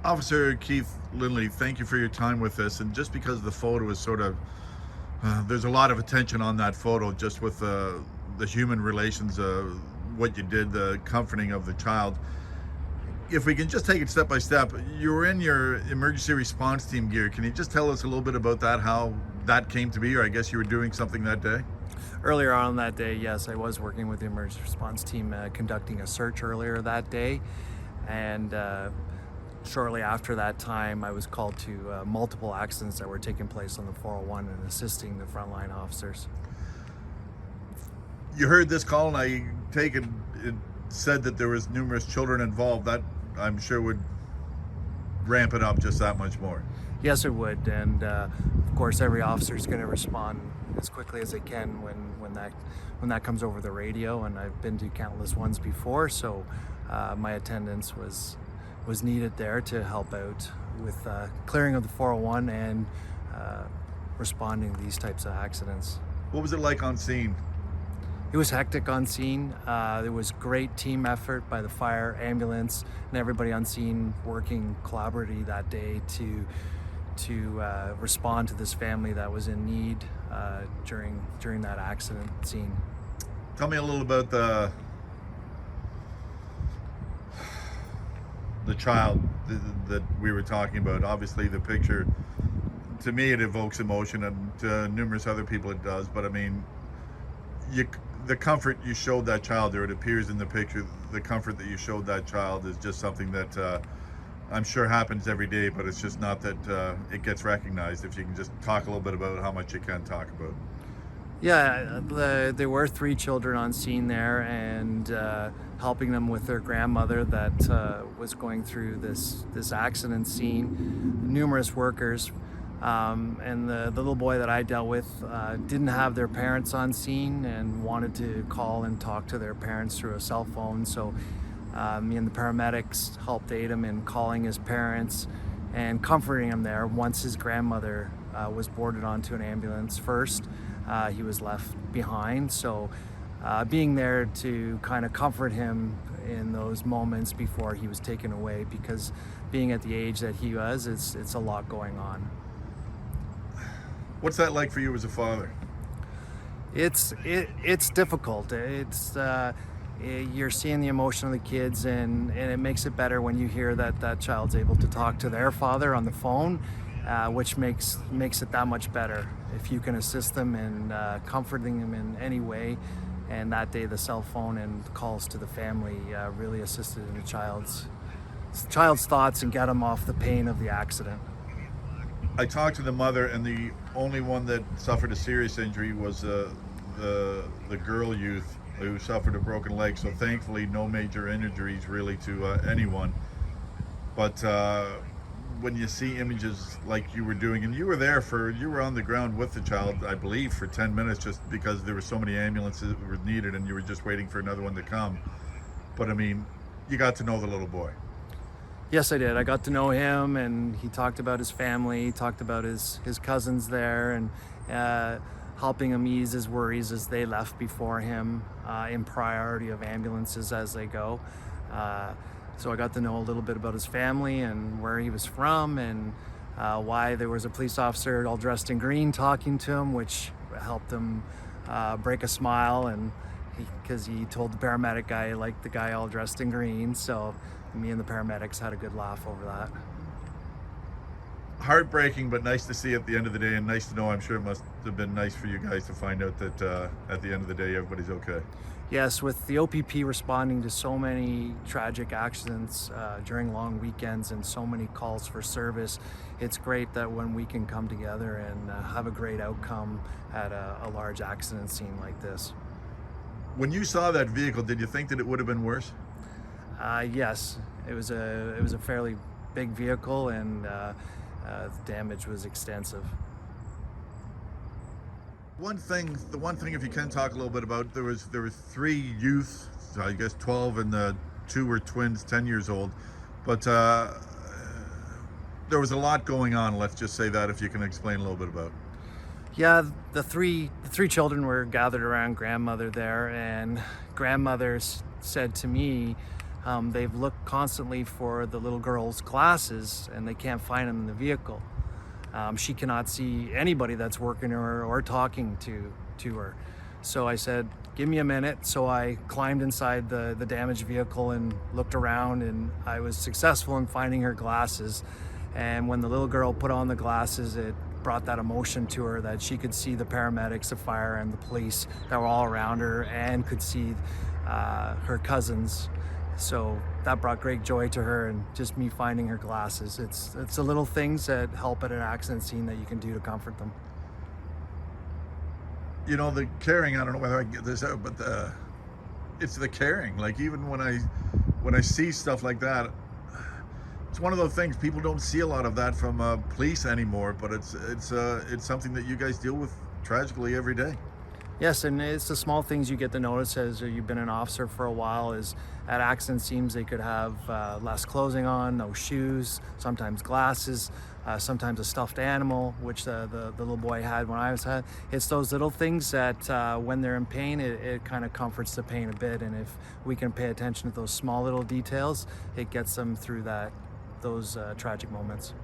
Officer Keith Lindley, thank you for your time with us. And just because the photo is sort of, there's a lot of attention on that photo, just with the human relations, what you did, the comforting of the child. If we can just take it step by step, you were in your emergency response team gear. Can you just tell us a little bit about that, how that came to be, or I guess you were doing something that day? Earlier on that day, yes, I was working with the emergency response team conducting a search earlier that day. And shortly after that time, I was called to multiple accidents that were taking place on the 401 and assisting the frontline officers. You heard this call, and I take it said that there was numerous children involved. That I'm sure would ramp it up just that much more. Yes, it would. And of course, every officer is going to respond as quickly as they can when that comes over the radio. And I've been to countless ones before, so my attendance was needed there to help out with clearing of the 401 and responding to these types of accidents. What was it like on scene? It was hectic on scene. There was great team effort by the fire, ambulance, and everybody on scene working collaboratively that day to respond to this family that was in need during that accident scene. Tell me a little about the child that we were talking about. Obviously, the picture, to me, it evokes emotion, and to numerous other people it does. But I mean, the comfort you showed that child, or it appears in the picture, the comfort that you showed that child is just something that I'm sure happens every day, but it's just not that it gets recognized. If you can just talk a little bit about how much you can talk about. Yeah, there were 3 children on scene there, and helping them with their grandmother that was going through this accident scene. Numerous workers, and the little boy that I dealt with didn't have their parents on scene and wanted to call and talk to their parents through a cell phone. So me and the paramedics helped aid him in calling his parents and comforting him there. Once his grandmother was boarded onto an ambulance first, he was left behind. So being there to kind of comfort him in those moments before he was taken away, because being at the age that he was, it's a lot going on. What's that like for you as a father? It's difficult. You're seeing the emotion of the kids, and it makes it better when you hear that child's able to talk to their father on the phone, which makes it that much better if you can assist them in comforting them in any way. And that day, the cell phone and calls to the family really assisted in the child's thoughts and got them off the pain of the accident. I talked to the mother, and the only one that suffered a serious injury was the girl youth who suffered a broken leg. So thankfully, no major injuries really to anyone. But when you see images like you were doing, and you were on the ground with the child, I believe, for 10 minutes, just because there were so many ambulances that were needed, and you were just waiting for another one to come. But I mean, you got to know the little boy. Yes, I did. I got to know him, and he talked about his family, talked about his cousins there, and helping him ease his worries as they left before him in priority of ambulances as they go. So I got to know a little bit about his family and where he was from, and why there was a police officer all dressed in green talking to him, which helped him break a smile, and because he told the paramedic guy he liked the guy all dressed in green. So me and the paramedics had a good laugh over that. Heartbreaking, but nice to see at the end of the day, and nice to know. I'm sure it must have been nice for you guys to find out that at the end of the day, everybody's okay. Yes, with the OPP responding to so many tragic accidents during long weekends and so many calls for service, it's great that when we can come together and have a great outcome at a large accident scene like this. When you saw that vehicle, did you think that it would have been worse? Yes, it was a fairly big vehicle, and the damage was extensive. The one thing, if you can talk a little bit about, there were 3 youth, I guess 12, and the 2 were twins, 10 years old, but there was a lot going on. Let's just say that, if you can explain a little bit about. Yeah, the three children were gathered around grandmother there, and grandmother said to me, They've looked constantly for the little girl's glasses and they can't find them in the vehicle. She cannot see anybody that's working her or talking to her. So I said, give me a minute. So I climbed inside the damaged vehicle and looked around, and I was successful in finding her glasses. And when the little girl put on the glasses, it brought that emotion to her that she could see the paramedics, the fire, and the police that were all around her, and could see her cousins. So that brought great joy to her, and just me finding her glasses. It's the little things that help at an accident scene that you can do to comfort them. You know, the caring, I don't know whether I can get this out, but it's the caring. Like, even when I see stuff like that, it's one of those things, people don't see a lot of that from police anymore, but it's something that you guys deal with tragically every day. Yes, and it's the small things you get to notice as you've been an officer for a while. Is at accident scenes they could have less clothing on, no shoes, sometimes glasses, sometimes a stuffed animal, which the little boy had when I was had. It's those little things that when they're in pain, it kind of comforts the pain a bit. And if we can pay attention to those small little details, it gets them through those tragic moments.